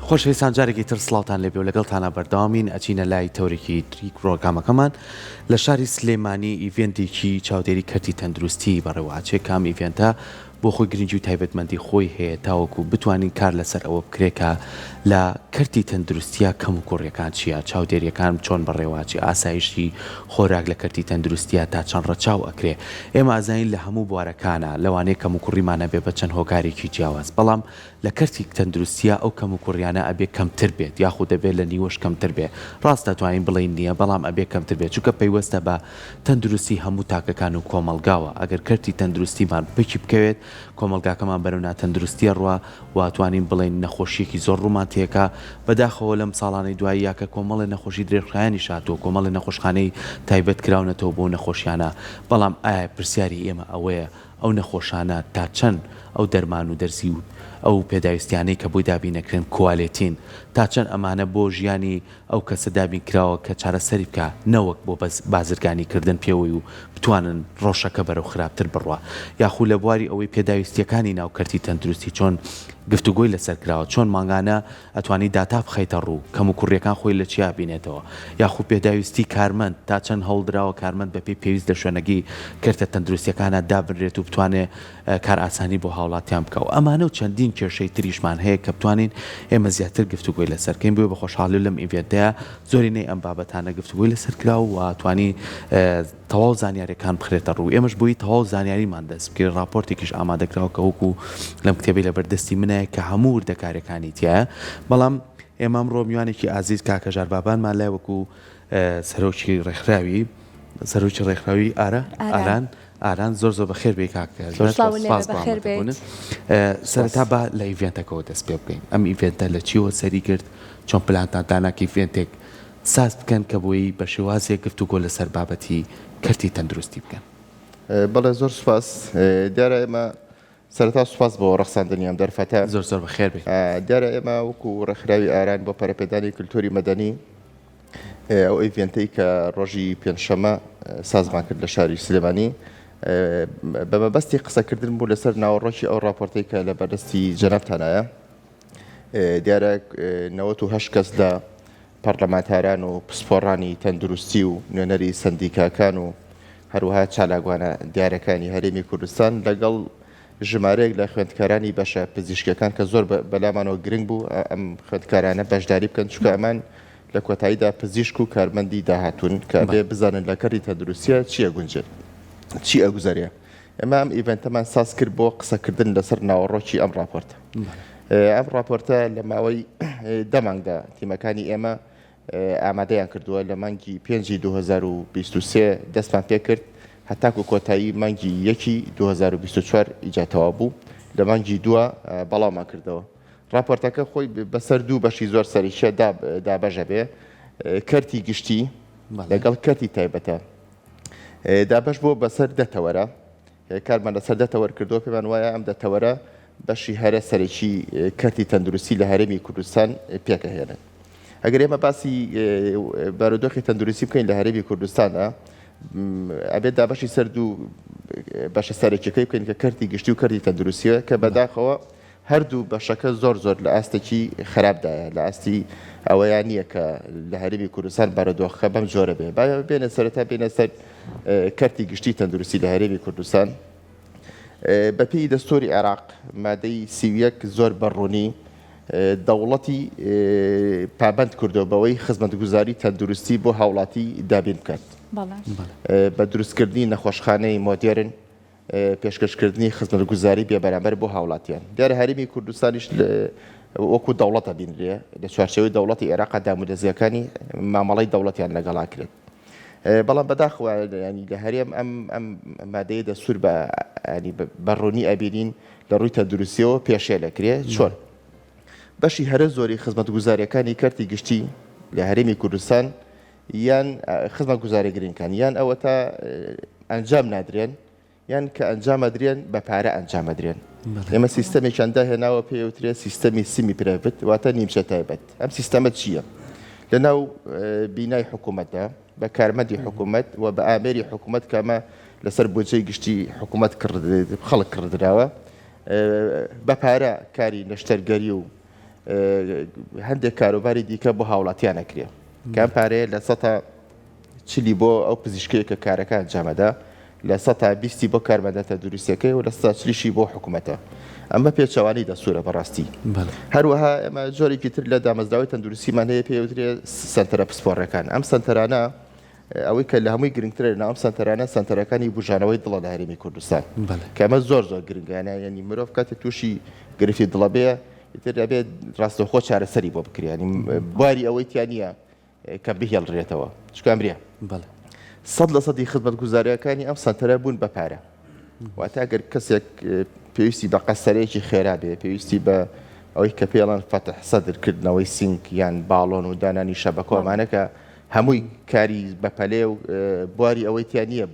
خۆشەویستان جارێکی تر سڵاوتان لێبێ و لەگەڵتانە بەردەوامین ئەچینە لای تەورێکی تری پرۆگرامەکەمان لە شاری سلێمانی ئیڤێنتێکی چاودێری کەرتی تەندروستی بەڕێوەچێ کام ئیڤێنتە بۆ خۆی گرنگی و تایبەتمەندی خۆی هەیە تاوەکو بتوانین کار لەسەر ئەوە بکرێکە لە کەرتی تەندروستیە کەم و کوڕیەکان چییە چاودێریەکان چۆن بەڕێوەچی ئاسایشی خۆراک لە کەرتی تەندروستیە تا چەند ڕەچاو ئەکرێ ئێمە ئازانین لە هەموو بوارەکانە لەوانەیە کەم و کوڕیمانە بێ بە چەند هۆکارێکی جیاواز بەڵام لە کەرتی تەندروستیە ئەو کەم و کوڕیانە ئەبێ کەمتر بێت یاخود دەبێت لە نیوەش کەمتر بێ ڕاست دەتوانین بڵین نییە بەڵام ئەبێ کەمتر بێت چونکە پەیوەستە بە تەندروستی هەموو تاکەکان و کۆمەلگاوە ئەگەر کەرتی تەندروستیمان بکی بکەوێت کۆمەلگاکەمان بەرەو تەندروستیە ڕوە واتوانین بڵین نەخۆشیەکی زۆر ڕوومان تێکە بەداخەوە لەم ساڵانەی دوایی یاکە کۆمەڵی نەخۆشی درێژخایانی شاتووە کۆمەڵی نەخۆشخانەی تایبەت کراونەتەوە بۆ نەخۆشیانە بەڵام ئایا پرسیاری ئێمە ئەوەیە ئەو نەخۆشانە تا چەند ئەو دەرمان و دەرزی و ئەو پێداویستیانەی کە بۆی دابینەکرێن کوالێتین تا چەند ئەمانە بۆ ژیانی ئەو کەسە دابین کراوە کە چارەسەری بکە نەوەک بۆ بازرگانی کردن پێوەی و بتوانن ڕۆژەکە بەرەو خراپتر بڕوە یاخو لە بواری ئەوەی پێداویستیەکانی ناوکەرتی تەندروستی چۆن گفتوگۆی لەسەر کراوە چۆن ماگانە ئەتوانی داتا بخەیتە ڕوو کەم و کوڕیەکان خۆی لە چیا بینێتەوە یاخو پێداویستی کارمەند تا چەند هەوڵدراوە کارمەند بەپی پێویست لە شوێنەگی کەرتە تەندروستیەکانە دابنرێت و بتوانێت کار ئاسانی بۆ هاوڵاتیان بکە و ئەمانە و چەندین کێشەی تریشمان هەیە کە بتوانین ئێمە زیاتر گفتوگۆی لەسەرکەین بۆ بە خۆشحاڵی لەم ئیڤێنتەیە زۆرینەی ئەم بابەتانە گفتوگۆی لەسەر کراوە و توانی تەواو زانیاریەکان بخرێتە ڕوو ئێمەش بۆی تەواو زانیاریمان دەست بکرێت راپۆرتێکیش ئامادەکراوە کە وەکو لەم کتێبی لە بەردەستی منە کە هەموو وردەکارەکانی تایە بەڵام ئێمە ئەمڕۆ میوانێکی ئازیز کاکە ژاربابانمان لای وەکو سەرۆکی ڕێکخراوی ئاران زۆر بەخێر بێ کاکە سەرەتا بە لە ئیڤێنتەکەەوە دەست پێ بکەین ئەم ئیڤێنتە لە چیوە سەری کرد چۆن پلانتان داناکە ئیڤێنتێک ساز بکەن کە بۆی بە شێوازێک گفتوگۆ لەسەر بابەتی کەرتی تەندروستی بکەن بەڵێ زۆر سوپاس دیارە ئێمە سەرەتا سوپاس بۆ ڕەخساندنیام دەرفەتە زۆر بەخێر بێ دیارە ئێمە وەکو ڕێکخراوی ئاران بۆ پەرەپێدانی کللتوری مەدەنی ئەو ئیڤێنتەی کە ڕۆژی پێنجشەمە سازمان کرد لە شاری سلێمانی بە مەبەستی قسەکردن بوو لەسەر ناوەڕۆکی ئەو راپۆرتەی کە لە بەردەستی جەنابتانایە دیارە 98 کەس لە پەرلەمانتاران و پسپۆڕانی تەندروستی و نوێنەری سندیکاکان و هەروەها چالاگوانە دیارەکانی هەرێمی کوردستان لەگەڵ ژمارەیەک لە خوێندکارانی بەشە پزیشکەکان کە زۆر بەلامانەوە گرنگ بوو ئەم خوێندکارانە بەشداری بکەن چونکە ئەمان لە کۆتاییدا پزیشک و کارمەندی داهاتوون کە بێ بزانن لە کەرتی تەندروستیە چییە گونجێت چی ئەگوزارە ئێمە ئەم ئیڤێنتەمان ساز کرد بۆ قسەکردن لەسەر ناوەڕۆکی ئەم راپۆرتە ئەم راپۆرتە لە ماوەی دەمانگدا تیمەکانی ئێمە ئامادەیان کردووە لە مانگی 5/2023 دەستمان پێ کرد هەتاکو کۆتایی مانگی 1/2024 ئیجاتەوە بوو لە مانگی 2 بەڵاومان کردەوە راپۆرتەکە خۆی بەسەر دوو بەشی زۆر سەریشە دابەژە بێ کەرتی گشتی لەگەڵ کەرتی تایبەتە دابەش بۆ بەسەر دەتەوەرە کارمان لەسەر دەتەوەر کردەوە پێمان وایە ئەم دەتەوەرە بەشی هەرە سەرەکی کەرتی تەندروستی لە هەرێمی کوردستان پێکەهێنن ئەگەر ئێمە باسی بارودۆخی تەندروستی بکەین لە هەرێمی کوردستانە ئەبێت دابەشی سەر دوو بەشە سەرەکیەکەی بکەین کە کەرتی گشتی و کەرتی تەندروستیە کە بەداخەوە هەردوو بەشەکە زۆر لە ئاستێکی خراپدایە لە ئاستی ئەوەیان نییە کە لە هەرێمی کوردستان بارودۆخەکە بەم جۆرە بێ بێنە سەرەتا بێنە سەر کەرتی گشتی تەندروستی لە هەرێمی کوردستان بەپێی دەستوری عێراق مادەی 31 زۆر بەڕوونی دەوڵەتی پابند کردەوە بەوەی خزمەتگوزاری تەندروستی بۆ هاوڵاتی دابین بکات بە دروستکردنی نەخۆشخانەی مۆدێرن پێشکەشکردنی خزمەتگوزاری بێبەرامبەر بۆ هاوڵاتیان دیارە هەرێمی کوردستانیش وەکو دەوڵەتە بینرێ لە چوارچێوەی دەوڵەتی عێراقا دامودەزیەکانی مامەڵەی دەوڵەتیان لەگەڵا کرێت بەڵام بەداخەوە ینی لە هەرێم ئەم مادەیە دەسوور بەڕوونی ئەبینین لە ڕووی تەندروستیەوە پێشێ لەکرێت چۆن بەشی هەرە زۆری خزمەتگوزاریەکانی کەرتی گشتی لە هەرێمی کوردستان یان خزمەتگوزاری گرنگکان یان ئەوە تا ئەنجام نادرێن یان کە ئەنجامەدرێن بە پارە ئەنجامەدرێن ئێمە سیستەمێکیان داهێناوە پێوترێت سیستەمی سیمی پرایڤەت واتە نیمچە تایبەت ئەم سیستەمە چییە لەناو بینای حکوومەتە بە کارمەندی حکوومەت و بە ئامێری حکوومەت کەمە لەسەر بۆجێی گشتی حکوومەت خەڵک کردراوە بە پارە کاری نەشتەرگەری و هەندێک کاروباری دیکە بۆ هاوڵاتیان ئەکرێ کام پارەیە لە سەتا چلی بۆ ئەو پزیشکەیە کە کارەکان جامەدا لە سەتا بیستی بۆ کارمەندە دروستەکەی و لە سەتا چلیشی بۆ حکوومەتە ئەمە پێچەوانی دەسوورە بەڕاستی هەروەها ئەمە جۆرێکی تر لە دامەزراوی تەندروستیمان هەیە پێوترێ سنتەرە پسپۆڕەکان ئەم سنتەرانە ئەوەی کە لە هەمووی گرنگترە لە ئەم سنتەرانە سنتەرەکانی بژانەوەی دڵە لە هەرێمی کوردستان کە ئەمە زۆر گرنگانە یعنی مرۆڤ کاتێ تووشی گرفتی دڵە بێ ئیتر دەبێت ڕاستەوخۆ چارەسەری بۆ بکرێ ینی بواری ئەوەی تیان نییە کە بهێڵڕێتەوە چکان برێ 100% خزمەتگوزاریەکانی ئەم سنتەرە بوون بە پارە واتە ئەگەر کەسێک پێویستی بە قەسەرەیەکی خێرا بێ پێویستی بە ئەوەی کە پێڵەن فەتح سەدرکردنەوەی سینک یان باڵۆن و دانانی شەبەکۆ ئەمانەکە هەمووی کاری بەپەلێ و بواری ئەوەی تیان نییە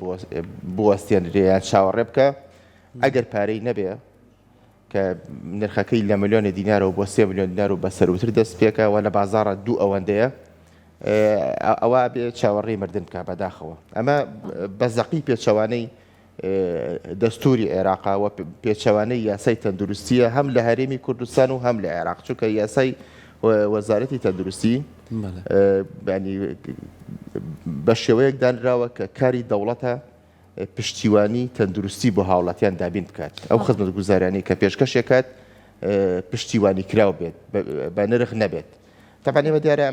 بوەستێنرێ یان چاوەڕێ بکە ئەگەر پارەی نەبێ کە نرخەکەی لە ملیۆنی دینارەوە بۆ 3 ملیۆن دینار و بەسەروتر دەست پێکەوە لە بازاڕە دوو ئەوەندەیە ئەوە بێ چاوەڕێی مردن بکە بەداخەوە ئەمە بەزەقی پێچەوانەی دەستوری عێراقاوە پێچەوانەی یاسای تەندروستیە هەم لە هەرێمی کوردستان و هەم لە عێراق چونکە یاسای وەزارەتی تەندروستی بە شێوەیەک دانراوە کە کاری دەوڵەتە پشتیوانی تەندروستی بۆ هاوڵاتیان دابین بکات ئەو خزمەتگوزاریانەی کە پێشکەشێکات پشتیوانی کراو بێت بە نرخ نەبێت تاپان ئێمە دیارە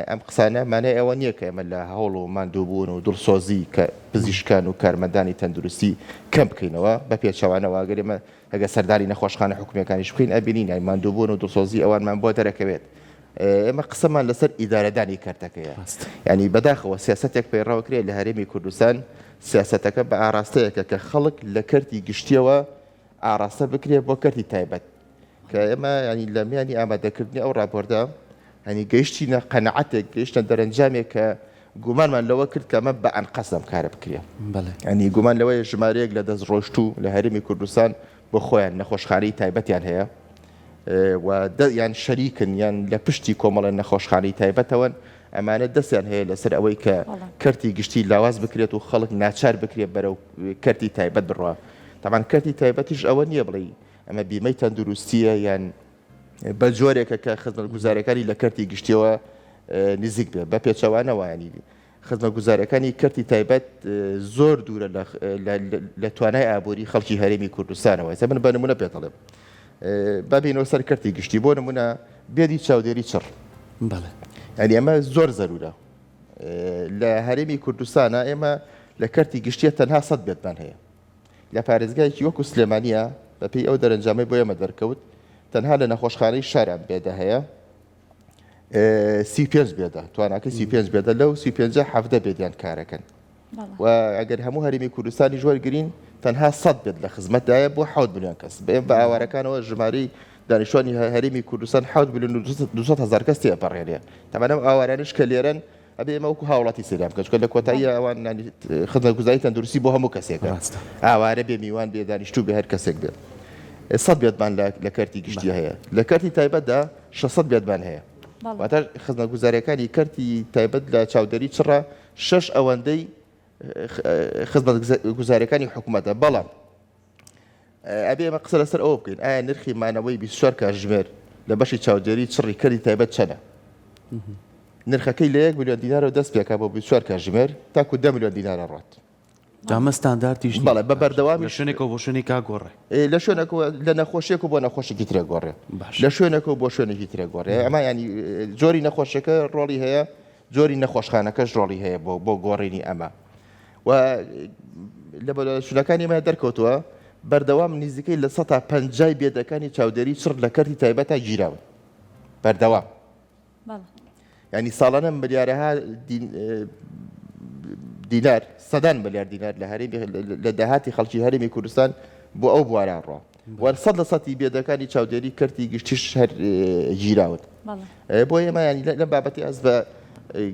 ئەم قسانە مانای ئەوە نییە کە ئێمە لە هەوڵ و ماندووبوون و دڵسۆزی کە پزیشکان و کارمەندانی تەندروستی کەم بکەینەوە بە پێچەوانەوە ئەگەر ئێمە ئەگە سەرداری نەخۆشخانە حکوومیەکانیش بخین ئەبینین ماندووبوون و دڵسۆزی ئەوانمان بۆ دەرەکەوێت ئێمە قسەمان لەسەر ئیدارەدانی کارتەکەیە ینی بەداخەوە سیاسەتێک پەیڕاوکرێت لە هەرێمی کوردستان سیاسەتەکە بە ئاراستەیەکە کە خەڵک لە کەرتی گشتیەوە ئاراستە بکرێت بۆ کەرتی تایبەت کە ئێمە ینی لە میانی ئامادەکردنی ئەو راپۆرتە هەنی گەیشتینە قەنەعەتێک گەیشتە دەرەنجامێک کە گومانمان لەوە کرد کە ئەمە بە ئەنقەسم کارە بکرێ ینی گومان لەوەیە ژمارەیەک لە دەست ڕۆشت و لە هەرێمی کوردستان بۆ خۆیان نەخۆشخانەی تایبەتیان هەیە و یان شەریکن یان لە پشتی کۆمەڵە نەخۆشخانەی تایبەتەوەن ئەمانە دەستیان هەیە لەسەر ئەوەی کە کەرتی گشتی لاواز بکرێت و خەڵک ناچار بکرێت بەرەو کەرتی تایبەت بڕوە تاوان کەرتی تایبەتیش ئەوە نییە بڵێ ئەمە بیمەی تەندروستیە یان بە جۆرێکە کە خزمەتگوزاریەکانی لە کەرتی گشتیەوە نزیک بێت بە پێچەوانەوە ینی خزمەتگوزاریەکانی کەرتی تایبەت زۆر دوورە لە توانای ئابووری خەڵکی هەرێمی کوردستانەوە ئێستا من بە نمونە پێدەڵێم بابینەوە سەر کەرتی گشتی بۆ نمونە بێدی چاودێری چڕ ینی ئەمە زۆر زەرورە لە هەرێمی کوردستانە ئێمە لە کەرتی گشتیە تەنها 100 بێتمان هەیە لە پارێزگایەکی وەکو سلێمانیە بەپێی ئەو دەرەنجامەی بۆ ئێمە دەرکەوت تەنها لە نەخۆشخانەی شاران بێدە هەیە 35 بێدە تواناکە 35 بێدە لەو 35 هەفتە بێدیان کارەکەن و ئەگەر هەموو هەرێمی کوردستانی ژوەرگرین تەنها 100 بێت لە خزمەتدایە بۆ 7 ملیۆن کەس بە ئاوارەکانەوە ژمارەی دانیشتوانی هەرێمی کوردستان 7 ملیۆن 200,000 کەس تێپەڕێنێ تەمەنەم ئاوارانش کە لێرەن ئەبێ ئێمە وەکو هاوڵاتی سەریان بکەن چونکە لە کۆتایی ئەوان خزمەتگوزاری تەندروستی بۆ هەموو کەسێکە ئاوارە بێ میوان بێ دانیشتوو بێ هەر کەسێک بێت 100 بێتمان لە کەرتی گشتی هەیە لە کەرتی تایبەتدا 600 بێتمان هەیە واتە خزمەتگوزاریەکانی کەرتی تایبەت لە چاودێری چڕە 6 ئەوەندەی خزمەتگوزاریەکانی حکوومەتە بەڵام ئەبێ ئێمە قسە لەسەر ئەوە بکەین ئایا نرخی مانەوەی 24 کاتژمێر لە بەشی چاودێری چڕی کەرتی تایبەت چەنە نرخەکەی لە 1 ملیۆن دینارەوە دەست پێکا بۆ 24 کاتژمێر تاکو 10 ملیۆن دینارە ڕات ئەمە ستانداردیش بەڵێ بە بەردەوامی لە شوێنێکەوە بۆ شوێنی کاگۆڕێ لە شوێنێکەوە لە نەخۆشیێک و بۆ نەخۆشێکی ترێ گۆڕێ لە شوێنێکەوە بۆ شوێنێکی ترێ گۆڕێ ئەمە ینی جۆری نەخۆشیەکە ڕۆڵی هەیە جۆری نەخۆشخانەکەش ڕۆڵی هەیە بۆ گۆڕینی ئەمە و لە شوونەکانی ئێمە دەرکەوتووە بەردەوام نزیکەی لە 150 بێدەکانی چاودێری چڕ لە کەرتی تایبەتە گیراون بەردەوام ینی ساڵانە ملیارەها دینار سەدان ملیار دینار لە هەرێمی لە داهاتی خەڵکی هەرێمی کوردستان بۆ ئەو بواران ڕۆ وەر 100% بێدەکانی چاودێری کەرتی گشتیش هەر گیراون بۆ ئێمە ینی لەم بابەتی ئەس بە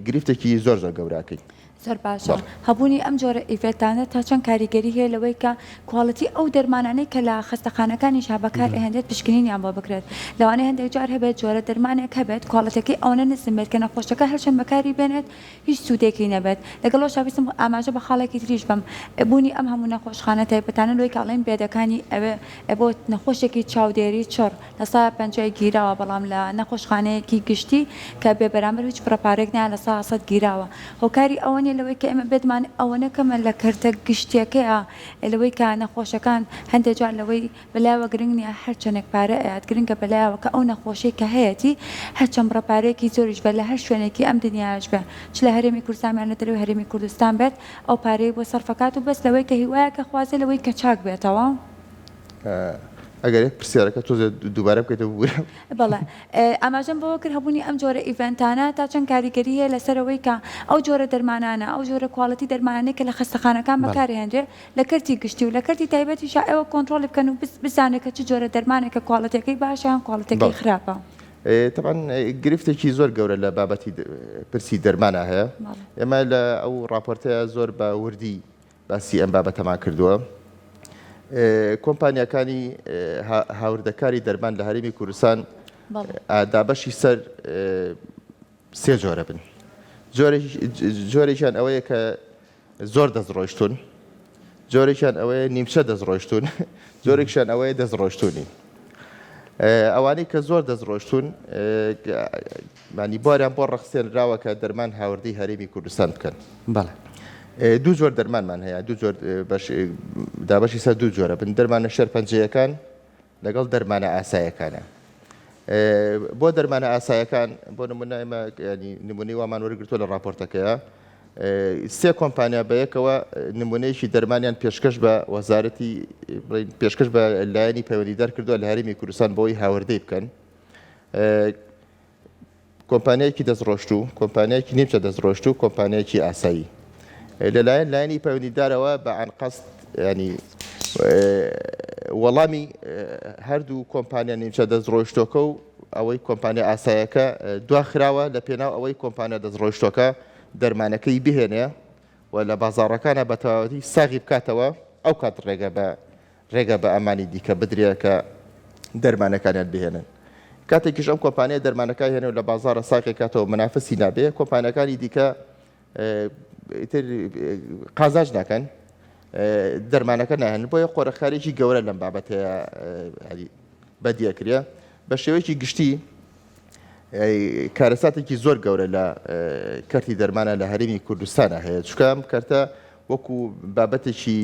گرفتێکی زۆر گەوراکەین زۆر باشە هەبوونی ئەم جۆرە ئیڤێتانە تا چەند کاریگەری هەیە لەوەی کە کوالڵەتی ئەو دەرمانانەی کە لە خستەخانەکانیش بەکار هێنرێت پشکنینیان بۆ بکرێت لەوانەیە هەندێک جار هەبێت جۆرە دەرمانێک هەبێت کوالڵەتەکەی ئەوەنە نزم بێت کە نەخۆشەکە هەرچەند بەکاری بێنێت هیچ سوودێکی نەبێت لەگەڵەوە شاویستم ئاماژە بە خاڵێکی تریش بم بوونی ئەم هەموو نەخۆشخانە تایبەتانە لۆی کاڵێن بێدەکانی ئەوێ بۆ نەخۆشێکی چاودێری چڕ لە 150 گیراوە بەڵام لە نەخۆشخانەیەکی گشتی کە بێ بەرامبەر هیچ پرەپارێک نیان لە 100 گیراوە هۆکاری ئەوەنیە لەوەی کە ئێمە بێتمان ئەوەنە کەمە لە کەرتە گشتیەکەیە لەوەی کە نەخۆشەکان هەندێک جار لەوەی بەلایەوە گرنگ نیە هەر چەندێک پارە ئەیات گرنگە بەلایەوە کە ئەو نەخۆشی کە هەیەی هەرچەند پرەپارەیەکی زۆریش بێت لە هەر شوێنێکی ئەم دنیاش بێ چ لە هەرێمی کوردستان لە دەرەوەی هەرێمی کوردستان بێت ئەو پارەی بۆ سەرفەکات و بەس لەوەی کە هیوایە کە خوازێ لەوەی کە چاک بێتەوە ئەگەر پرسیارەکە تۆ دووبارە بکەیتەوە بوورە بەڵێ ئاماژەم بۆ کرد هەبوونی ئەم جۆرە ئیڤەنتانە تا چەند کاریگەری هەیە لەسەرەوەی کە ئەو جۆرە دەرمانانە ئەو جۆرە کوالڵەتی دەرمانانەی کە لە خستەخانەکان بەکارهێنرێ لە کەرتی گشتی و لە کەرتی تایبەتیش ئێوە کۆنتڕۆڵ بکەن و بزانێت کە چ جۆرە دەرمانێکە کوالڵەتەکەی باشە یان کوالڵەتەکەی خراپە. طبعا گرفتێکی زۆر گەورە لە بابەتی پرسی دەرمانە هەیە ئێمە لە ئەو راپۆرتەیە زۆر بە وردی باسی ئەم بابەتەمان کردووە کۆمپانیەکانی هاوردەکاری دەرمان لە هەرێمی کوردستان دابەشی سەر سێ جۆرە بن جۆرێکیان ئەوەیە کە زۆر دەستڕۆیشتون جۆرێکیان ئەوەیە نیمچە دەستڕۆیشتون جۆرێکیان ئەوەیە دەستڕۆیشتونی ئەوانەی کە زۆر دەستڕۆیشتون مانی بۆریان بۆ ڕەخسێنراوە کە دەرمان هاوردەی هەرێمی کوردستان بکەن بەڵێ دوو جۆر دەرمانمان هەیە دوو جۆر دابەشی سەر دوو جۆرە بن دەرمانە شەرپەنجەیەکان لەگەڵ دەرمانە ئاسایەکانە بۆ دەرمانە ئاسایەکان بۆ نمونە ئێمە نمونەی وامان وەرگرتووە لە راپۆرتەکەیە سێ کۆمپانیا بەیەکەوە نمونەیەکی دەرمانیان پێشکەش بە وەزارەتی پێشکەش بە لایەنی پەیوەندیدار کردووە لە هەرێمی کوردستان بۆی هاوردەی بکەن کۆمپانیایەکی دەستڕۆشت و کۆمپانیایەکی نیمچە دەستڕۆشت و کۆمپانیایەکی ئاسایی لەلایەن لایەنی پەیوەندیدارەوە بە عنقەست ینی وەڵامی هەردوو کۆمپانیا نیمچە دەستڕۆیشتۆکە و ئەوەی کۆمپانیا ئاسایەکە دواخراوە لە پێناو ئەوەی کۆمپانیا دەستڕۆیشتۆکە دەرمانەکەی بهێنێ و لە بازاڕەکانە بە تەواوەتی ساغی بکاتەوە ئەو کات ڕێگە بە ئەمانی دیکە بدرێت کە دەرمانەکانیان بهێنن کاتێکیش ئەم کۆمپانیا دەرمانەکە هێنێ و لە بازاڕە ساقی کاتەوە منافسی نابێ کۆمپانیەکانی دیکە قازاج ناکەن دەرمانەکە ناهێن بۆیە قۆرەخارێکی گەورە لەم بابەتەیە بەدیەکرێ بە شێوەیەکی گشتی کارەساتێکی زۆر گەورە لە کەرتی دەرمانە لە هەرێمی کوردستانە هەیە چونکە ئەم کەرتە وەکو بابەتێکی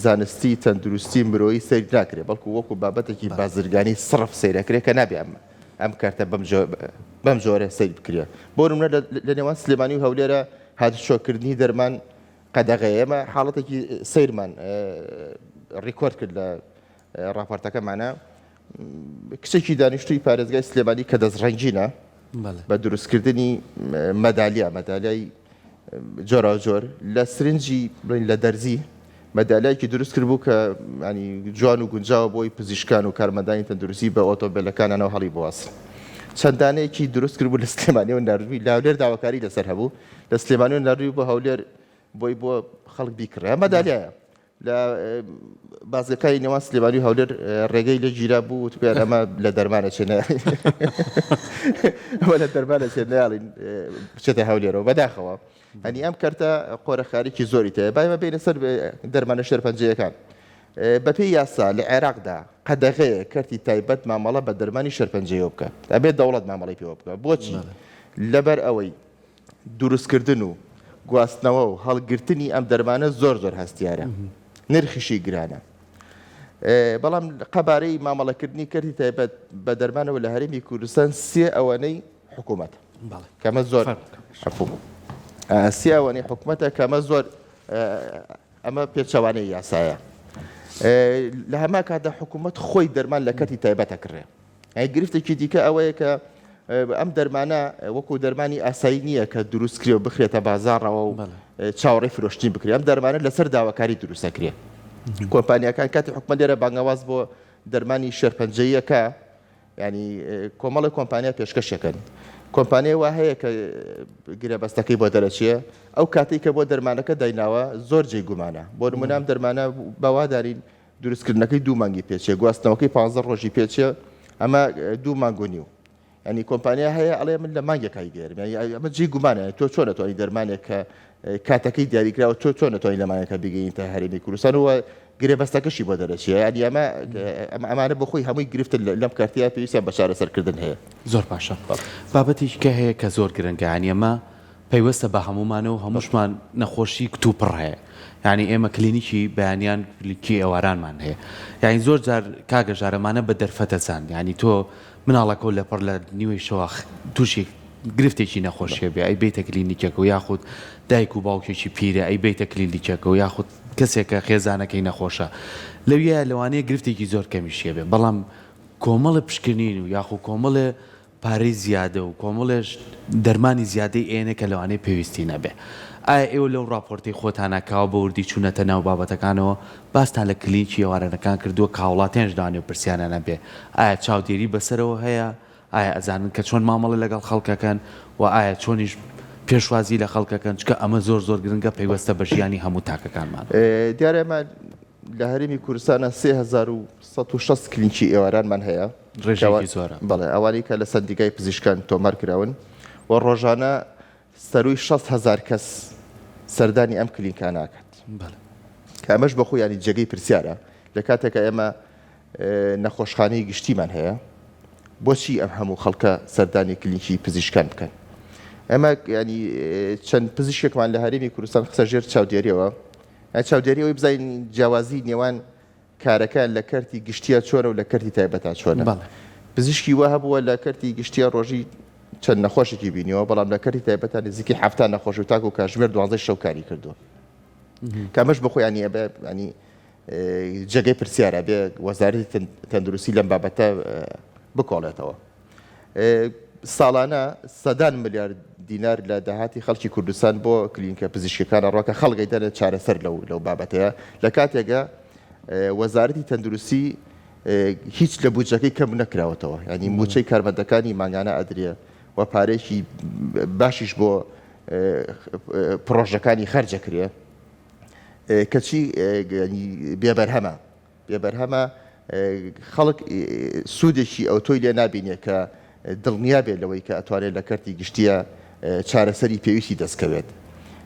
زانستی تەندروستی مرۆیی سەیر ناکرێت بەڵکو وەکو بابەتێکی بازرگانی سڕف سەیرەکرێت کە نابێ ئەم کارتە بەم جۆرە سەیر بکرێت بۆ نمونە لە نێوان سلێمانی و هەولێرە هاتوچۆکردنی دەرمان قەدەغەیە ئێمە حاڵەتێکی سەیرمان ڕیکۆرد کرد لە راپۆرتەکەمانە کچێکی دانیشتووی پارێزگای سلێمانی کە دەستڕەنجینە بە دروستکردنی مەدالیای جۆرا جۆر لە سرنجی لە دەرزی مەدالیایکی دروست کرد بوو کە جوان و گونجاوە بۆی پزیشکان و کارمەندانی تەندروستی بە ئۆتۆمبیلەکانەوە هەڵی بواسن چەندانەیەکی دروست کرد بوو لە سلێمانی و ناردووی لە هەولێر داواکاری لەسەر هەبوو لە سلێمانی و ناردووی بۆ هەولێر بۆی بۆ خەڵک بیکڕێ مەدالیایە لە بازەکانی نێوان سلێمانی و هەولێر ڕێگەی لە گیرا بوو توپیان ئەمە لە دەرمانە ئەمە لە دەرمانە چێنەیاڵین بچێتە هەولێرەوە بەداخەوە هەنی ئەم کەرتە قۆرەخارێکی زۆری تەیە بایمە بینە سەر دەرمانە شەرپەنجەیەکان بەپێی یاسا لە عێراقدا قەدەغەیە کەرتی تایبەت مامەڵە بە دەرمانی شەرپەنجەیەوە بکە ئەبێت دەوڵەت مامەڵی پێوە بکە بۆچی لەبەر ئەوەی دروستکردن و گواستنەوە و هەڵگرتنی ئەم دەرمانە زۆر هەستیارە نرخیشی گرانە بەڵام قەبارەی مامەڵەکردنی کەرتی تایبەت بە دەرمانەوە لە هەرێمی کوردستان سێ ئەوەنەی حکوومەت کەمە زۆر سێ ئەوەنەی حکوومەتە کەمە زۆر ئەمە پێچەوانەی یاسایە لە هەما کاتدا حکوومەت خۆی دەرمان لە کەرتی تایبەتە کڕێ گرفتێکی دیکە ئەوەیە کە ئەم دەرمانە وەکو دەرمانی ئاسایی نییە کە دروستکرێ و بخرێتە بازاڕەوە و چاوەڕێی فرۆشتنی بکرێ ئەم دەرمانە لەسەر داواکاری دروستەکرێ کۆمپانیەکان کاتی حکوومەت لێرە بانگەواز بۆ دەرمانی شەرپەنجەیەکە ینی کۆمەڵی کۆمپانیا پێشکەشەکەن کۆمپانیای وا هەیە کە گرێبەستەکەی بۆ دەرەچیە ئەو کاتی کە بۆ دەرمانەکە دایناوە زۆر جێ گومانە بۆ نمونام دەرمانە بەوادارین دروستکردنەکەی 2 مانگی پێچێ گواستنەوەکەی 15 ڕۆژی پێچێ ئەمە 2 مانگ و نیو ینی کۆمپانیا هەیە ئەڵێ من لە مانگێکای گەێرم ئەمە جێ گومانە تۆ چۆن نەتوانانی دەرمانێک کە کاتەکەی دیاریکراوە تۆ چۆن نەتوانانی لەمانەکە بگەینتە هەرێمی کوردستان وە گرێبەستەکەشی بۆ دەرەچیە ینی ئەمانە بۆ خۆی هەمووی گرفتن لەم کارتیا پێویستیان بە چارەسەرکردن هەیە زۆر باشە بابەتێکی کە هەیە کە زۆر گرنگانی ئەمە پەیوەستە بە هەمومانەوە هەمووشمان نەخۆشی کتوپڕ هەیە ینی ئێمە کلینیکی بەیانیان کلیکی ئێوارانمان هەیە یانی زۆر جار کاگەژارەمانە بە دەرفەتەچان ینی تۆ مناڵەکە لەپڕ لە نیوەی شەوە تووشی گرفتێکی نەخۆشیە بێ ئەی بیتە کلینیکەکە و یاخود دایک و باوکێکی پیرە ئەی بیتە کلینیکەکە و یاخود کەسێکە خێزانەکەی نەخۆشە لەویە لەوانەیە گرفتێکی زۆر کەمیشیە بێ بەڵام کۆمەڵە پشکنین و یاخود کۆمەڵە پارەی زیادە و کۆمەڵێش دەرمانی زیادەی ئێنە کە لەوانەیە پێویستی نەبێ ئایا ئێوە لەو راپۆرتی خۆتانەکاوە بە وردی چوونەتە ناو بابەتەکانەوە باستان لە کلینیکی ئێوارەنەکان کردووە کاوڵاتێنش دانێ و پرسیانە نەبێ ئایا چاودێری بەسەرەوە هەیە ئایا ئەزانن کە چۆن مامەڵە لەگەڵ خەڵکەکەن و ئایا چۆنیش پێشوازی لە خەڵکەکەن چکە ئەمە زۆر گرنگە پەیوەستە بە ژیانی هەموو تاکەکانمان دیارە ئێمە لە هەرێمی کوردستانە 3160 کلینیکی ئێوارانمان هەیە ڕێژێکی زۆرە بەڵێ ئەوانەی کە لە سندیگای پزیشکان تۆمار کراون و ڕۆژانە سەروی 6,000 کەس سەردانی ئەم کلینیکان ناکات کە ئەمەش بە خۆی ینی جێگەی پرسیارە لە کاتێکە ئێمە نەخۆشخانەی گشتیمان هەیە بۆچی ئەم هەموو خەڵکە سەردانی کلینیکی پزیشکان بکەن ئەمە ینی چەند پزیشکێکمان لە هەرێمی کوردستان قسە ژێر چاودێریەوە چاودێریەوەی بزین جیاوازی نێوان کارەکان لە کەرتی گشتیە چۆنە و لە کەرتی تایبەتە چۆنە پزیشکی وە هەبووە لە کەرتی گشتیە ڕۆژی چەند نەخۆشێکی بینیەوە بەڵام لە کەرتی تایبەتە نزیکی هەفتان نەخۆش و تاک و کاتژمێر 12 شەو کاری کردووە کامەش بەخۆی ینی ئەبێ ینی جێگەی پرسیارە بێ وەزارەتی تەندروستی لەم بابەتە بکۆڵێتەوە ساڵانە 100 ملیارد دینار لە داهاتی خەڵکی کوردستان بۆ کلینیکە پزیشکەکانە ڕۆکە خەڵگەی دەنێت چارەسەر لەو بابەتەیە لە کاتێکە وەزارەتی تەندروستی هیچ لە بودجەکەی کەم نەکراوەتەوە ینی موچەی کارمەندەکانی ماگانە ئەدرێ و پارێکی باشیش بۆ پرۆژەکانی خەرجەکرێ کەچی بێبەرهەمە خەڵک سوودێکی ئەو تۆی لێ نابینێ کە دڵنیا بێت لەوەی کە ئەتوانێت لە کەرتی گشتیە چارەسەری پێویستی دەستکەوێت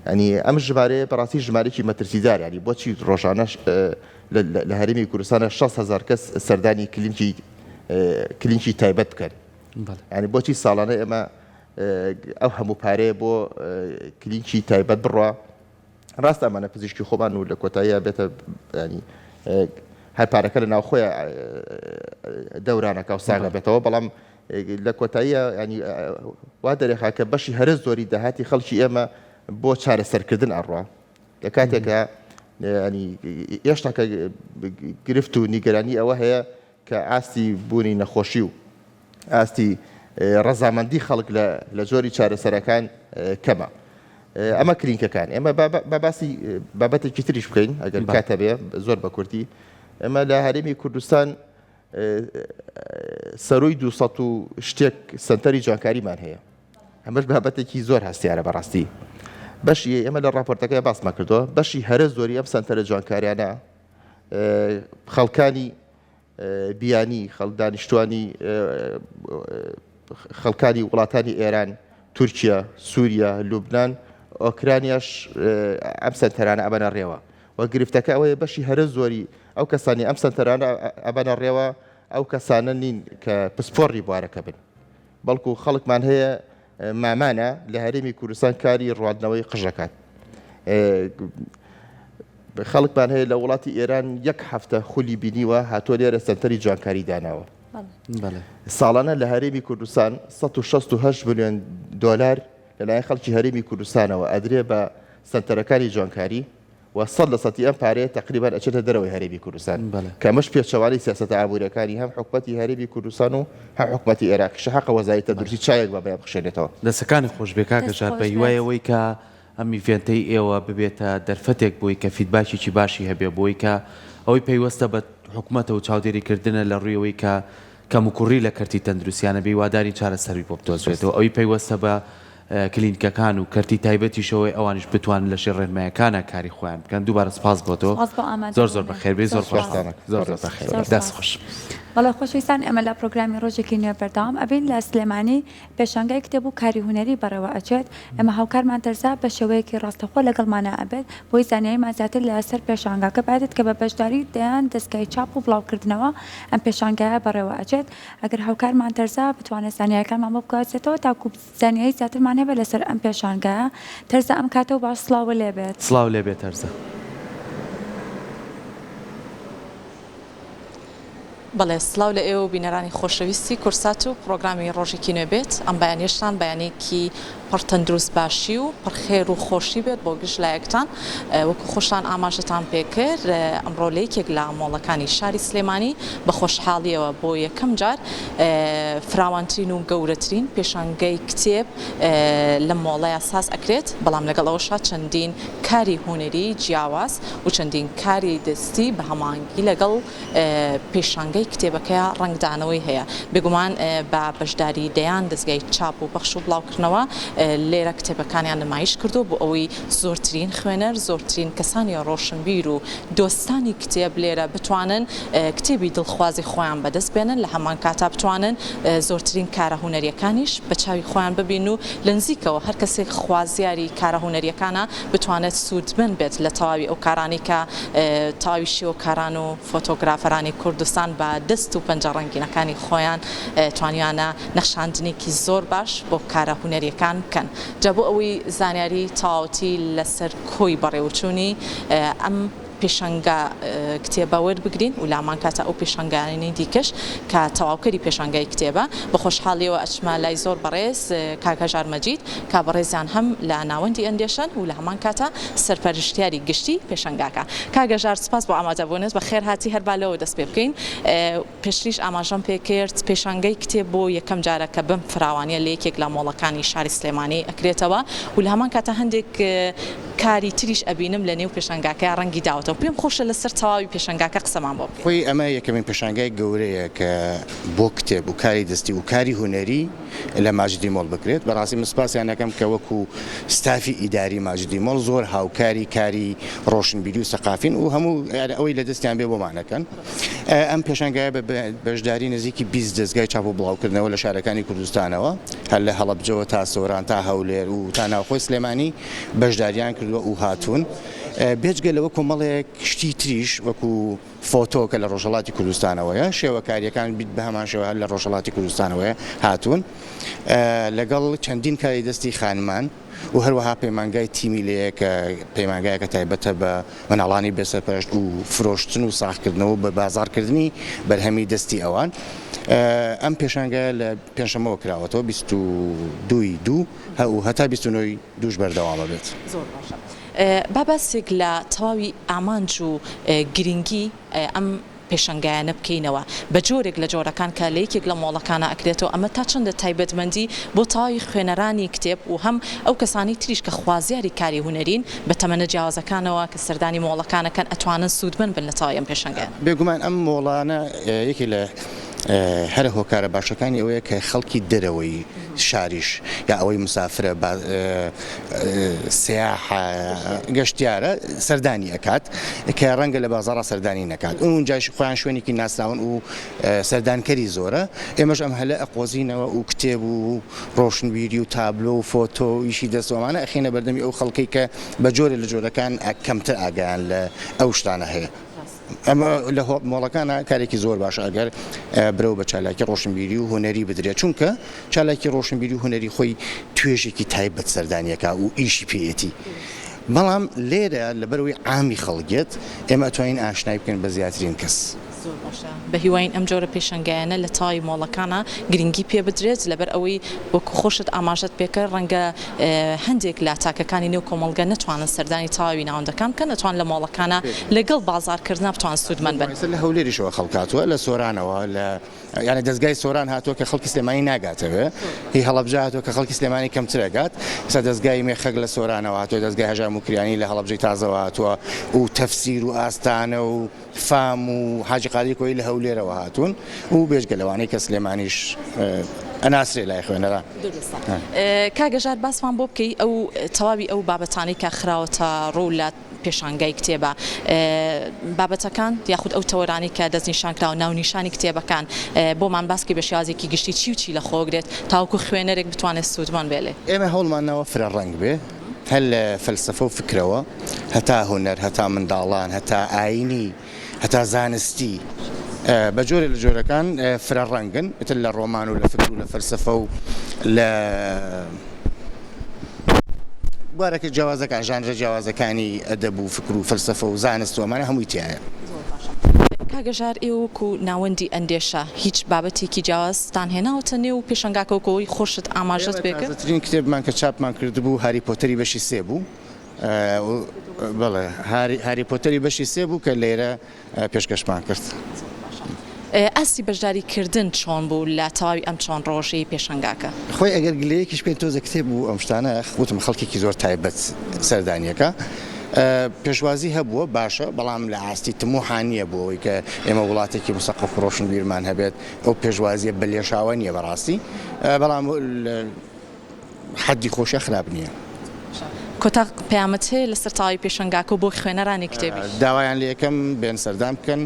ئەنی ئەم ژمارە بەڕاستی ژمارەی مەترسیدار ینی بۆچی ڕۆژانەش لە هەرێمی کوردستانە 6,000 کەس سەردانی کلینیکی تایبەت بکەن ینی بۆچی ساڵانە ئێمە ئەو هەموو پارەیە بۆ کلینیکی تایبەت بڕوا ڕاست ئەمانە پزیشکی خۆمان و لە کۆتاییە بێتە ینی هەر پارەکە لە ناوخۆیە دەورانەکە و ساغە بێتەوە بەڵام لە کۆتاییە ینی وا دەرێخا کە بەشی هەرە زۆری داهاتی خەڵکی ئێمە بۆ چارەسەرکردن ئەڕوا لە کاتێکە ینی ئێشتاکە گرفت و نیگەرانی ئەوە هەیە کە ئاستی بوونی نەخۆشی و ئاستی ڕەزامەندی خەڵک لە جۆری چارەسەرەکان کەمە ئەمە کلینیکەکان ئێمە باسی بابەتێکی تریش بکەین ئەگەر کاتە بێ زۆر بە کورتی ئێمە لە هەرێمی کوردستان سەروی 200 و شتێک سنتەری جوانکاریمان هەیە ئەمەش بابەتێکی زۆر هەستیارە بەڕاستی بەشی ئێمە لە راپۆرتەکەی باسمان کردووە بەشی هەرە زۆری ئەم سنتەرە جوانکاریانە خەڵکانی بیانی خەڵدانیشتوانی خەڵکانی وڵاتانی ئێران تورکیا سووریا لوبناان ئۆکرانیاش ئەم سنتەرانە ئەبەنە ڕێوە وە گرفتەکە ئەوەیە بەشی هەرە زۆری ئەو کەسانی ئەم سنتەرانە ئەبەنە ڕێوە ئەو کەسانە نین کە پسپۆڕی بوارەکە بن بەڵکو خەڵکمان هەیە مامانە لە هەرێمی کوردستان کاری ڕواندنەوەی قژەکات خەڵکمان هەیە لە وڵاتی ئێران 1 هەفتە خولی بینیوە هاتۆ لێرە سنتەری جوانکاری داناوە ساڵانە لە هەرێمی کوردستان 168 میلیۆن دۆلار لەلایەن خەڵکی هەرێمی کوردستانەوە ئەدرێ بە سنتەرەکانی جوانکاری و 100% ئەم پارەیە تقریبان ئەچێتە دەرەوەی هەرێمی کوردستان کەمەش پێچەوانی سیاسەتە ئابوووریەکانی هەم حکومەتی هەرێمی کوردستان و هەم حکومەتی عێراقیش حەق وەزارەتی تەندروستی چایەک بە بەیان بخشێنێتەوە دەسەکانی خۆشبێکا کەژار بە هیوایەوەی کە ئەم ئیڤێنتەی ئێوە ببێتە دەرفەتێک بۆی کە فیدباکێکی باشی هەبێ بۆی کە ئەوەی پەیوەستە بە حکومەتە و چاودێریکردنە لە ڕوویەوەی کە کەم و کوڕی لە کەرتی تەندروستیانە بێ واداری چارەسەری بۆ بدۆزرێتەوە ئەوەی پەیوەستە بە کلینیکەکان و کەرتی تایبەتیشەوەی ئەوانش بتوان لە ژێر ڕێنمایەکانە کاری خۆیان بکەن. دووبارە سپاس بۆ تۆ، زۆر بەخێربێ، زۆر بەخێر، دەست خۆش. بەڵێ خۆشەویستان، ئەمە لە پرۆگرامی ڕۆژێکی نوێ بەردەوام ئەبین لە سلێمانی پێشانگای کتێب و کاری هونەری بەڕێوە ئەچێت. ئەمە هاوکارمان دەرزا بە شێوەیەکی ڕاستەخۆ لەگەڵمانە ئەبێت بۆی زانیاریمان زیاتر لەسەر پێشانگاکە بێت کە بە بەشداری دەیان دەستگای چاپ و بڵاوکردنەوە ئەم پێشانگایە بەڕێوە ئەچێت. ئەگەر هاوکارمان دەرزا بتوانێت زانیاریەکانمان بۆ بکاتێتەوە تاکو زانیاری زیاترمان هەبێت لەسەر ئەم پێشانگایە. تەرزە ئەم کاتەوە باش سڵاو لێبێت. سڵاو لێبێت تەرزە. بەڵێ سڵاو لە ئێوە بینەرانی خۆشەویستی کورسات و پرۆگرامی ڕۆژێکی نوێ بێت. ئەم بەیانیشتان بەیانێکی پڕ تەندروست باشی و پڕخێر و خۆشی بێت بۆ گشت لایەکتان. وەکو خۆشتان ئاماژەتان پێکرد ئەمڕۆ لە یەکێک لە مۆڵەکانی شاری سلێمانی بە خۆشحاڵیەوە بۆ یەکەم جار فراوانترین و گەورەترین پێشانگەی کتێب لە مۆڵەیە ساز ئەکرێت، بەڵام لەگەڵەوەشا چەندین کاری هونەری جیاواز و چەندین کاری دەستی بە هەمانگی لەگەڵ پێشانگەی کتێبەکەیە ڕنگدانەوەی هەیە. بێگومان بە بەشداری دەیان دەستگای چاپ و بەخش و بڵاوکردنەوە لێرە کتێبەکانیان نمایش کردو بۆ ئەوەی زۆرترین خوێنەر، زۆرترین کەسانی ڕۆشنبیر و دۆستانی کتێب لێرە بتوانن کتێبی دڵخوازی خۆیان بەدەست بێنن، لە هەمان کاتا بتوانن زۆرترین کارە هونەریەکانیش بە چاوی خۆیان ببین و لە نزیکەوە هەر کەسێک خوازیاری کارە هونەریەکانە بتوانێت سوودمن بێت لە تەواوی ئەو کارانی کە تاوی شێوەکاران و فۆتۆگرافەرانی کوردستان بە دەست و پەنجە ڕەنگینەکانی خۆیان توانیانە نەخشاندنێکی زۆر باش بۆ کارە هونەریەکان بکەن. جا بۆ ئەوەی زانیاری تەواوەتی لەسەر کۆی بەڕێوەچوونی ئەم پێشانگا کتێبە وەربگرین و لامان کاتە ئەو پێشانگانەی دیکەش کە تەواوکەری پێشانگای کتێبە بە خۆشحاڵیەوە ئەچمە لای زۆر بەڕێز کاکەژار مەجید کا بەڕێزیان هەم لە ناوەندی ئەندێشن و لە هەمان کاتە سەرپەرشتیاری گشتی پێشانگاکە. کاگەژار سپاس بۆ ئامادەبوونت، بە خێر هاتی هەر بالەوە دەست پێ بکەین. پێشتریش ئاماژەم پێکرد پێشانگای کتێب بۆ یەکەم جارەکە بم فراوانیە لە یەکێک لە مۆڵەکانی شاری سلێمانی ئەکرێتەوە و لە هەمان کاتە هەندێک کاری تریش ئەبینم لە نێو پێشانگاکە ڕەنگی داوتەوە. پێم خۆشە لەسەر تەواوی پێشانگاکە قسەمان بۆ بکەین. خۆی ئەمە یەکەمین پێشانگای گەورەیە کە بۆ کتێب و کاری دەستی و کاری هونەری لە ماجدی مۆڵ بکرێت. بەڕاستی مسپاسیان یەکەم کە وەکو ستافی ئیداری ماجدی مۆڵ زۆر هاوکاری کاری ڕۆشنبیری و سەقافین و هەموو ئەوەی لە دەستیان بێ بۆمانەکەن. ئەم پێشانگایە بە بەشداری نزیکی 20 دەستگای چاپ و بڵاوکردنەوە لە شارەکانی کوردستانەوە هەر لە هەڵەبجەوە تا سۆران تا هەولێر و تا ناوخۆی سلێمانی بەشداریان کردووە و هاتوون. بێجگە لەوە کۆمەڵێک شتی تریش وەکو فۆتۆکە لە ڕۆژهەڵاتی کوردستانەوەیە شێوەکاریەکان بیت بە هەمان شێوە لە ڕۆژهەڵاتی کوردستانەوەیە هاتوون لەگەڵ چەندین کاری دەستی خانمان و هەروەها پەیمانگای تیمی لەیە کە پەیمانگایەکە تایبەتە بە مناڵانی بێسەرپەرشت و فرۆشتن و ساختکردنەوە بە بازارکردنی بەرهەمی دەستی ئەوان. ئەم پێشانگایە لە پێنجشەمەوە کراوەتەوە 22/2 و هەتا 29 دووش بەردەوامە بێت. زۆر باشە. بابەسێک لە تەواوی ئامانج و گرنگی ئەم پێشانگایانە بکەینەوە بە جۆرێک لە جۆرەکان کە لە یەکێک لە مۆڵەکانە ئەکرێتەوە. ئەمە تا چەندە تایبەتمەندی بۆ تەواوی خوێنەرانی کتێب و هەم ئەو کەسانی تریش کە خوازیاری کاری هونەرین بە تەمەنە جیاوازەکانەوە کە سەردانی مۆڵەکانەکەن ئەتوانن سوودمن بن لە تەواوی ئەم پێشانگایە. بێگومان ئەم مۆڵانە یەکی لە هەرە هۆکارە باشەکانی ئەوەیە کە خەڵکی دەرەوەی شاریش یا ئەوەی مسافرە سیاح گەشتیارە سەردانی ئەکات کە ڕەنگە لە بازاڕە سەردانی نەکات. اونجاش خۆیان شوێنێکی ناسراون و سەردانکەری زۆرە. ئێمەش ئەم هەلە ئەقۆزینەوە و کتێب و ڕۆشنبیری و تابلۆ و فۆتۆ و ئیشی دەستەوەمانە ئەخینە بەردەمی ئەو خەڵکی کە بە جۆرە لە جۆرەکان کەمتر ئاگیان لە ئەو شتانە هەیە. ئەمە لە مۆڵەکانە کارێکی زۆر باشە ئەگەر برەو بە چالاکی ڕۆشنبیری و هونەری بدرێت، چونکە چالاکی ڕۆشنبیری و هونەری خۆی توێژێکی تایبەت سەردانیەکە و ئیشی پێیەتی. بەڵام لێرە لەبەرەوەی عامی خەڵگێت ئێمە ئەتوانین ئاشنای بکەین بە زیاترین کەس. زۆر باشە. بە هیواین ئەم جۆرە پێشانگایانە لە تاوی مۆڵەکانە گرنگی پێ بدرێت لەبەر ئەوەی وەکو خۆشت ئاماژەت پێکرد ڕەنگە هەندێک لە تاکەکانی نێو کۆمەڵگە نەتوانن سەردانی تاوی ناوەندەکان بکەن، ئەتوان لە مۆڵەکانە لەگەڵ بازارکردنا بتوان سوودمەند بن. لە هەولێریشەوە خەڵکاتوە لە سۆرانەوە لە یعنی دەستگای سۆران هاتووە کە خەڵکی سلێمانی ناگاتەوە، هی هەڵەبجە هاتووە کە خەڵکی سلێمانی کەمترەگات. ئێستا دەستگای مێخەک لە سۆرانەوە هاتووە، دەستگای هەژار موکریانی لە هەڵەبجەی تازەوە هاتووە و تەفسیر و ئاستانە و فام و حاجی قادی کۆی لە هەولێرەوە هاتوون و بێژگە لەوانەی کە سلێمانیش ئەناسرێ لای خوێنەرە. کاگەژار باسمان بۆ بکەی ئەو تەواوی ئەو بابەتانی کە خراوەتە ڕوو لە پێشانگای کتێبە بابەتەکان یاخود ئەو تەوەرانی کە دەستنیشانکراوە ناونیشانی کتێبەکان بۆمان باسکی بە شێوازێکی گشتی چی و چی لە خۆگرێت تاوکو خوێنەرێک بتوانێت سوودمان بێڵێ. ئێمە هەوڵمانەوە فرە ڕەنگ بێ هەر لە فەلسەفە و فکرەوە هەتا هونەر هەتا منداڵان هەتا ئاینی هەتا زانستی بە جۆرە لە جۆرەکان فرە ڕەنگن ئتر لە ڕۆمان و لە فکر و لە فەلسەفە و لە بوارەکە جیاوازەکان ژانرە جیاوازەکانی ئەدەب و فکر و فەلسەفە و زانست و ئەمانە هەمووی تایە. کاگەژار ئێوەکو ناوەندی ئەندێشە هیچ بابەتێکی جیاوازتان هێناوەتە نێو پێشەنگاکەوەی خۆشت ئاماژەت بێکە؟ ترین کتێبمان کە چاپمان کردبوو هاری پۆتەری بەشی سێ بوو. بەڵێ هاری پۆتەری بەشی سێ بوو کە لێرە پێشکەشمان کرد. ئەسی بەشداریکردن چۆن بوو لە تەواوی ئەم چۆن ڕۆژەی پێشەنگاکە؟ خۆی ئەگەر گلەیەکیش پێ تۆزە کتێب بوو ئەم شتانە وتم خەڵکێکی زۆر تایبەت سەردانیەکە. پێشوازی هەبووە باشە بەڵام لە ئاستی تموحانیە بووەوەی کە ئێمە وڵاتێکی مسەقف ڕۆشن بیرمان هەبێت ئەو پێشوازیە بە لێشاوە نییە بەڕاستی بەڵام حەدی خۆشە خراپ نییە. کۆتا پەیامەت هەیە لەسەر تەواوی پێشەنگاکە بۆ خوێنەرانی کتێبی؟ داوایان لە یەکەم بێن سەردام بکەن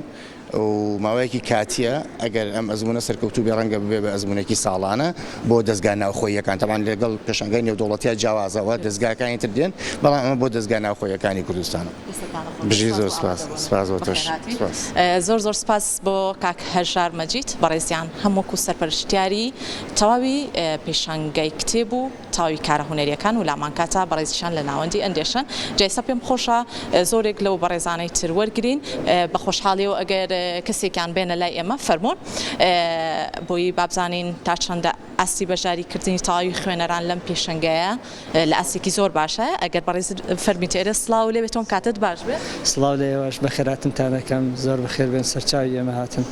و ماوەیەکی کاتیە ئەگەر ئەم ئەزمونە سەرکەوتوو بێ ڕەنگە ببێ بە ئەزمونێکی ساڵانە بۆ دەستگا ناوخۆیەکان تەمان لەگەڵ پێشەنگای نێودەوڵەتیە جیاوازەوە دەستگاکانی تر دێن بەڵام ئەمە بۆ دەستگا ناوخۆیەکانی کوردستانە. بژی زۆر سپاس بۆ تۆش. زۆر سپاس بۆ کاک هەژار مەجید بەڕێزیان هەمووکو سەرپەرشتیاری تەواوی پێشەنگای کتێب و تاوی کارە هونەریەکان و لامان کاتە بەڕێزیشان لە ناوەندی ئەندێشن جایسە پێم خۆشە زۆرێک لەو بەڕێزانەی تر وەرگرین بە خۆشحاڵیەوە ئەگەر کەسێکیان بێنە لای ئێمە فەرمونون بۆی بابزانین تا چەندە ئاسی بەشداریکردنی تەواوی خوێنەران لەم پێشەنگایە لە ئاسێکی زۆر باشە ئەگەر بەڕێز فەرمیت ئێرە سڵاو لێ بێتۆن کاتت باش بێت. سڵاو لە ئێوەش بەخێراتتانەکەم زۆر بەخێر بێن سەرچاوی ئێمە هاتن.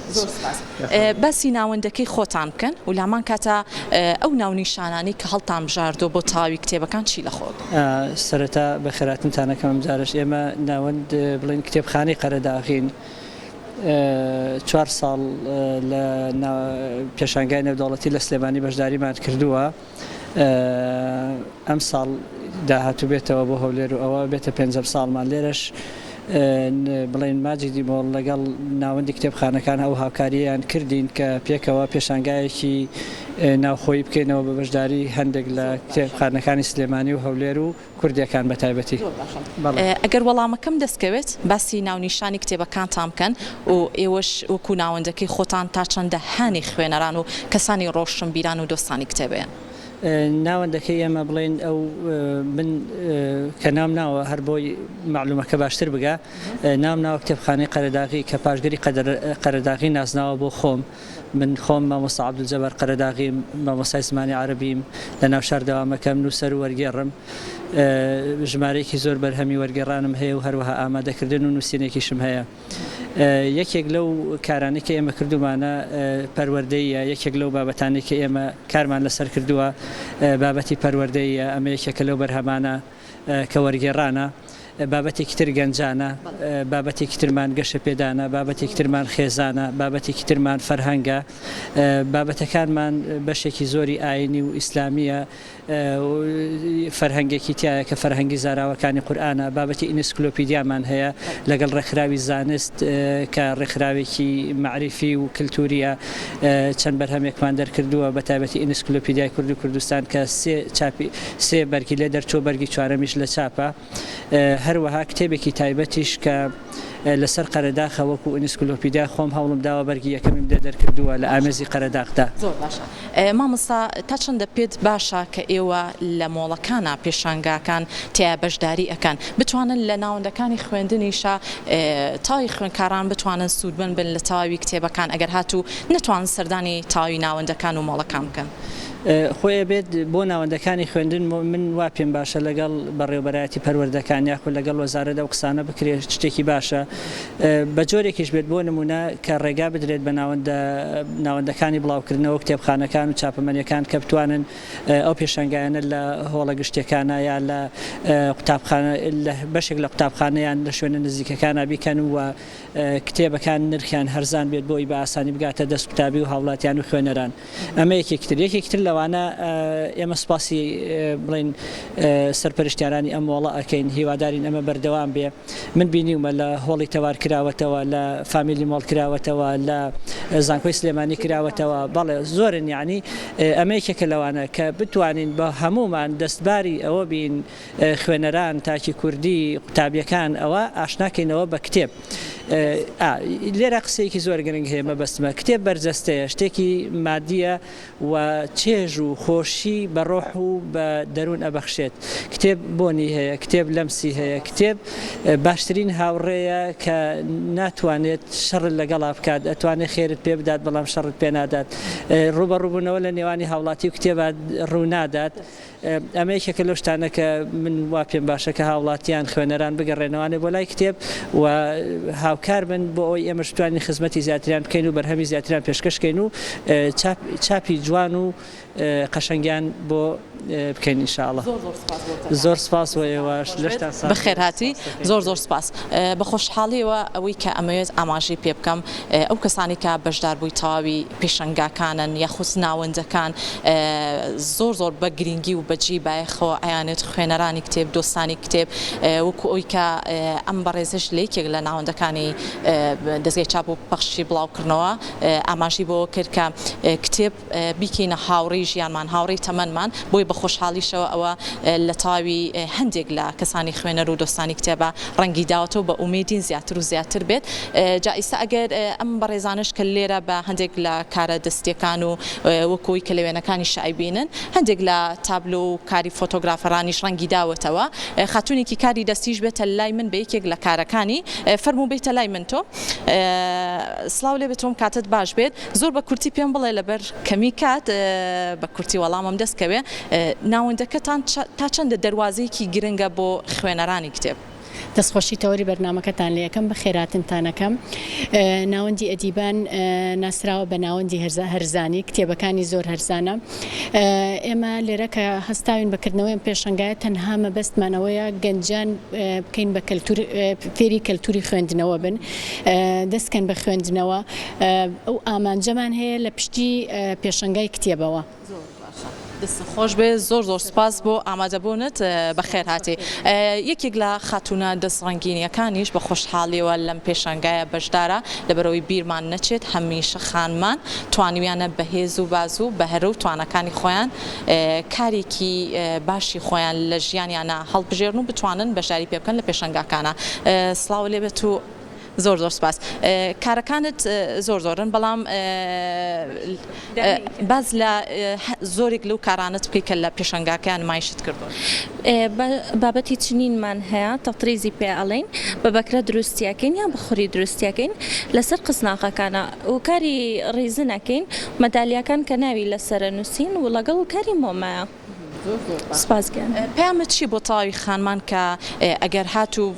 باسی ناوەندەکەی خۆتان بکەن و لامان کاتە ئەو ناونیشانانی کە هەڵتان بژاردۆ بۆ تەواوی کتێبەکان چی لە خۆت؟ سەرەتا بەخێراتتانەکەم جارش ئێمە ناوەند بڵین کتێبخانەی قەرەداغین 4 ساڵ لە پێشانگای نێودەوڵەتی لە سلێمانی بەشداریمان کردووە. ئەم ساڵ داهاتوو بێتەوە بۆ هەولێر و ئەوە بێتە 5 ساڵمان لێرەش بڵێن ماجیدی مۆڵ لەگەڵ ناوەندی کتێبخانەکان ئەو هاوکاریان کردین کە پێکەوە پێشانگایەکی ناوخۆی بکەینەوە بە بەشداری هەندێک لە کتێبخانەکانی سلێمانی و هەولێر و کوردیەکان بە تایبەتی. ئەگەر وەڵامەکەم دەستکەوێت باسی ناونیشانی کتێبەکانتان بکەن و ئێوەش وەکو ناوەندەکەی خۆتان تا چەندە هانی خوێنەران و کەسانی ڕۆشنبیران و دۆستانی کتێبەیەن؟ ناوەندەکەی ئێمە بڵێن ئەو من کە نام ناوە هەر بۆی معلومەکە باشتر بگە نام ناوە کتێبخانەی قەرەداغی کە پاشگەری قەرەداغی نازناوە بۆ خۆم من خۆم مامۆستا عەبدولجەبار قەرەداغی مامۆستای زمانی عەرەبیم لە ناو شار دەوامەکەم نووسەر و وەرگێڕم ژمارەیەکی زۆر بەرهەمی وەرگێڕانم هەیە و هەروەها ئامادەکردن و نووسینێکیشم هەیە. یەکێک لەو کارانەی کە ئێمە کردومانە پەروەردەیە یەکێک لەو بابەتانی کە ئێمە کارمان لەسەر کردووە بابەتی پەروەردەیە ئەمە یەکێکە لەو بەرهەمانە کە وەرگێڕانە بابەتێکی تر گەنجانە بابەتێکی ترمان گەشە پێدانە بابەتێکی ترمان خێزانە بابەتێکی ترمان فەرهەنگە بابەتەکانمان بەشێکی زۆری ئاینی و ئیسلامیە فەرهەنگێکی تایە کە فەرهەنگی زاراوەکانی قورئانە بابەتی ئینسکلۆپیدیامان هەیە لەگەڵ ڕێکخراوی زانست کە ڕێکخراوێکی معریفی و کللتوریە چەند بەرهەمێکمان دەرکردووە بە تایبەتی ئینسکلۆپیدیای کوردی کوردستان کە سێ بەرگی لێ دەرچۆ بەرگی چوارەمیش لە چاپە هەروەها کتێبێکی تایبەتیش کە لەسەر قەرەداخە وەکو ئینسکلۆپیدیا خۆم هەوڵم داوە بەرگی یەکەمیم دەرکردووە لە ئامێزی قەرەداغدا. زۆر باشە. مامۆستا تا چەندە پێت باشە کە ئێوە لە مۆڵەکانە پێشانگاکان تیا بەشداری ئەکەن بتوانن لە ناوەندەکانی خوێندنیشە تاوی خوێندکاران بتوانن سوودمەند بن لە تەواوی کتێبەکان ئەگەر هاتوو نەتوانن سەردانی تاوی ناوەندەکان و مۆڵەکان بکەن؟ خۆی بێت بۆ ناوەندەکانی خوێندن من وا پێم باشە لەگەڵ بەڕێوەبەرایەتی پەروەردەکان یاخود لەگەڵ وەزارەتە و قسانە بکرێت شتێکی باشە بە جۆرێکیش بێت بۆ نمونە کە ڕێگا بدرێت بە ناوەندەکانی بڵاوکردنەوە کتێبخانەکان و چاپەمەنیەکان کە بتوانن ئەو پێشەنگایانە لە هۆڵە گشتەکانە یان لە قوتابخانە بەشێک لە قوتابخانەیان لە شوێنە نزیکەکانە بیکەن و کتێبەکان نرخیان هەرزان بێت بۆی بە ئاسانی بگاتە دەست قوتابی و هاوڵاتیان و خوێنەران ئەمە یەکێکتر لەوانە ئێمە سپاسی بڵین سەرپەرشتیارانی ئەم وڵە ئەکەین هیوادارین ئەمە بەردەوام بێ من بینیومە لە هۆڵی تەوار کراوەتەوە لە فامیلی مۆڵ کراوەتەوە لە زانکۆی سلێمانی کراوەتەوە بەڵێ زۆرن یعنی ئەمە یەکێکە لەوانە کە بتوانین بە هەمومان دەستباری ئەوە بین خوێنەران تاکی کوردی قوتابیەکان ئەوە ئاشناکەینەوە بە کتێب لێرە قسەیەکی زۆر گرنگ هەیە مەبەستمە کتێب بەرجەستەیە شتێکی مادیە و چێژ و خۆشی بە ڕۆح و بە دەروون ئەبەخشێت کتێب بۆنی هەیە کتێب لەمسی هەیە کتێب باشترین هاوڕێیە کە ناتوانێت شەڕ لەگەڵا بکات ئەتوانێت خێرت پێ بدات بەڵام شەڕت پێ نادات ڕوبەڕووبوونەوە لە نێوانی هاوڵاتی و کتێبە ڕوو نادات ئەمە یەکێکە لەو شتانە کە من وا پێم باشە کە هاوڵاتیان خوێنەران بگەڕێنەوەوانێ بۆ لای کتێب و هاوکار بن بۆ ئەوی ئێمە شتوانی خزمەتی زیاتریان بکەین و بەرهەمی زیاتریان پێشکەشکەین و چاپی جوان و قەشەنگیان بۆ بکەین ئینشاءڵڵا زۆر سپاس بۆ ئێوەش بەخێر هاتی زۆر سپاس بە خۆشحاڵیەوە ئەوەی کە ئەمەوێت ئاماژەی پێ بکەم ئەو کەسانی کە بەشدار بووی تەواوی پێشەنگاکانن یاخود ناوەندەکان زۆر بە گرنگی و بەجی بایەخەوە ئەیانێت خوێنەرانی کتێب دۆستانی کتێب وەکو ئەوی کە ئەم بەڕێزش لەیەکێک لە ناوەندەکانی دەستگای چاپ و پەخشی بڵاوکردنەوە ئاماژی بۆ کرد کە کتێب بیکەینە هاوڕێی ژیانمان هاوڕێی تەمەنمان بۆی بە خۆشحاڵیشەوە ئەوە لە تاوی هەندێک لە کەسانی خوێنەر و دۆستانی کتێبە ڕەنگی داوەتەوە بە ئومێدین زیاتر و زیاتر بێت جا ئیستا ئەگەر ئەم بەڕێزانش کە لێرە بە هەندێک لە کارە دەستیەکان و وەکۆی کە لەوێنەکانی شایبینن هەندێک لە تابلۆ و کاری فۆتۆگرافەرانیش ڕەنگی داوەتەوە خاتونێکی کاری دەستیش بێتە لای من بە یەکێک لە کارەکانی فەرموو بێتە لای من تۆ سڵاو لێ بێتۆم کاتت باش بێت زۆر بە کورتی پێم بڵێ لەبەر کەمی کات بە کورتی وەڵامم دەستکەوێ ناوەندەکەتان تا چەندە دەواازەیەکی گرنگە بۆ خوێنەرانی کتێب دەستخۆشی تەوەری بەرنامەکەتان لە یەکەم بە خێراتنتانەکەم ناوەندی ئەدیبان ناسراوە بە ناوەندی هەرزانی کتێبەکانی زۆر هەرزانە ئێمە لێرە کە هەستاوین بەکردنەوەی پێشەنگایە تەنها مەبەستمانەوەیە گەنجان بکەین بە فێری کەلتوری خوێندنەوە بن دەستکەن بە خوێندنەوە ئەو ئامانجەمان هەیە لە پشتی پێشەنگای کتێبەوە خۆش بێ زۆر سپاس بۆ ئامادەبوونت بەخێر هاتی یەکێک لە خاتونە دەستڕەنگینیەکانیش بە خۆشحاڵیەوە لەم پێشەنگایە بەشدارە لەبەرەوەی بیرمان نەچێت هەمیشە خانمان توانیویانە بەهێز و باز و بەهرە و توانەکانی خۆیان کارێکی باشی خۆیان لە ژیانیانە هەڵبژێرن و بتوانن بەشداری پێ بکەن لە پێشەنگاکانە سڵاو لێبێت و زۆر سپاس کارەکانت زۆرن بەڵام باز لە زۆرێک لەو کارانت بکەی کە لە پێشەنگاکان مایشت کردو بابەتی چنینمان هەیە تەقریزی پێ ئەڵێن بە بەکرە دروستیاکەین یان بخوری دروستیاکەین لەسەر قسناقەکانە و کاری ڕێزنەکەین مەدالیاکان کە ناوی لەسەر نووسین و لەگەڵ و کاری مۆمایە سپاسگەن پێمت چی بۆ تاوی خانمان کە ئەگەر هاتوو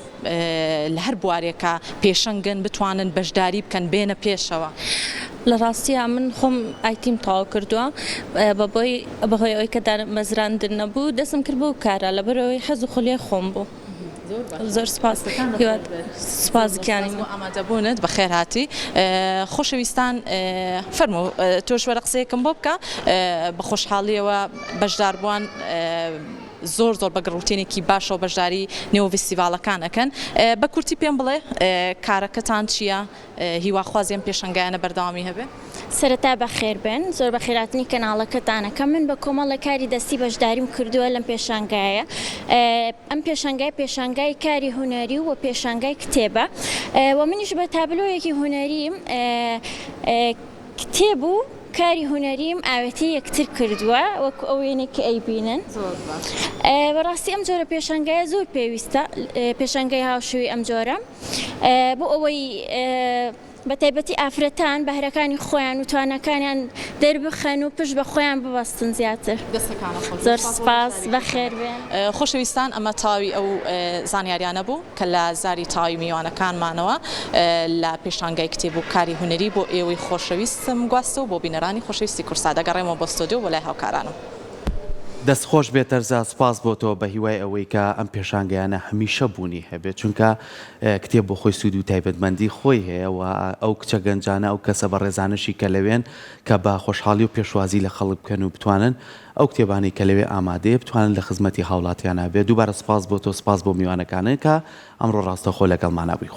لە هەر بوارێکە پێشەنگن بتوانن بەشداری بکەن بێنە پێشەوە لە ڕاستیە من خۆم ئایتیم تاوا کردووە بەهۆی ئەوەی کە مەزراندن نەبوو دەستم کرد بۆ کارە لەبەرەوەی حەز و خولێ خۆم بوو زۆر سپاسگیانی ئامادەبوونت بە خێر هاتی خۆشەویستان فەرموو تۆش وەرە قسەیەکم بۆ بکە بە خۆشحاڵیەوە بەشداربووان زۆر بە گڕوتێنێکی باشە و بەشداری نێوە فستیڤالەکان ئەکەن بە کورتی پێم بڵێ کارەکەتان چییە هیواخوازیان پێشەنگایانە بەردەوامی هەبێ سەرەتا بە خێر بن زۆر بە خێراتنی کەناڵەکەتانەکە من بە کۆمەڵە کاری دەستی بەشداریم کردووە لەم پێشانگایە ئەم پێشانگای کاری هونەری و پێشانگای کتێبە و منیش بە تابلۆیەکی هونەریم کتێب و کاری هونەریم ئاوێتی یەکتر کردووە وەکو ئەوێنێک کە ئەیبینن بەڕاستی ئەم جۆرە پێشانگایە زۆر پێویستە پێشانگای هاوشێوەی ئەم جۆرە بۆ ئەوەی بە تایبەتی ئافرەتان بەهرەکانی خۆیان و توانەکانیان دەربخەن و پشت بە خۆیان ببەستن زیاتر. زۆر سپاس بەخێربێن. خۆشەویستان ئەمە تاوی ئەو زانیاریانە بوو کە لە زاری تاوی میوانەکانمانەوە لە پێشانگای کتێب و کاری هونەری بۆ ئێوەی خۆشەویستم گواستە و بۆ بینەرانی خۆشەویستی کورسا دەگەڕێمەوە بۆ ستۆدیۆ بۆ لای هاوکارانم. دەستخۆش بێتەرزا سپاس بۆ تۆ بە هیوای ئەوەی کە ئەم پێشانگەیانە هەمیشە بوونی هەبێت چونکە کتێب بۆ خۆی سوود و تایبەتمەندی خۆی هەیە و ئەو کچە گەنجانە ئەو کەسە بە ڕێزانشی کە لەوێن کە بە خۆشحاڵی و پێشوازی لە خەڵک بکەن و بتوانن ئەو کتێبانی کە لەوێ ئامادەیە بتوانن لە خزمەتی هاوڵاتیانە بێت. دووبارە سپاس بۆ تۆ، سپاس بۆ میوانەکانن کە ئەمڕۆ ڕاستەخۆ لەگەڵمانە بووی.